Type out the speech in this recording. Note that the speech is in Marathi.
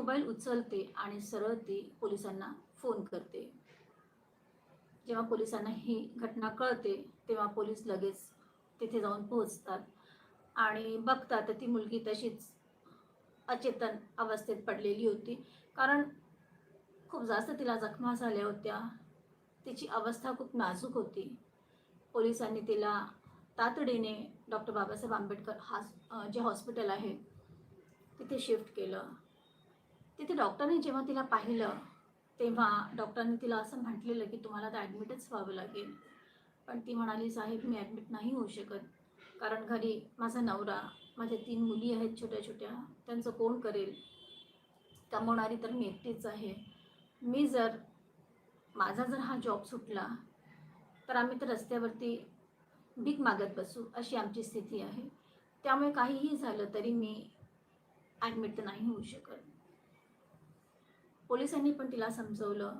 मोबाईल उचलते आणि सरळ ती पोलिसांना फोन करते. जेव्हा पोलिसांना ही घटना कळते तेव्हा पोलीस लगेच तिथे जाऊन पोहोचतात आणि बघतात तर ती मुलगी तशीच अचेतन अवस्थेत पडलेली होती. कारण खूप जास्त तिला जखमा झाल्या होत्या. तिची अवस्था खूप नाजूक होती. पोलिसांनी तिला तातडीने डॉक्टर बाबासाहेब आंबेडकर जे हॉस्पिटल आहे तिथे शिफ्ट केलं. तिथे डॉक्टरने जेव्हा तिला पाहिलं तेव्हा डॉक्टरांनी तिला असं म्हटलेलं की तुम्हाला तर ॲडमिटच व्हावं लागेल. पण ती म्हणाली, साहेब मी ॲडमिट नाही होऊ शकत. कारण घरी माझा नवरा, माझ्या 3 मुली आहेत छोट्या-छोट्या, त्यांचं कोण करेल? कमवणारी तर मी एकटीच आहे. माझा जर हा जॉब सुटला तर आम्ही तर रस्त्यावरती भीक मागत बसू, अशी आमची स्थिती आहे. त्यामुळे काहीही झालं तरी मी ॲडमिट तर नाही होऊ शकत. पोलिसांनी पण तिला समजवलं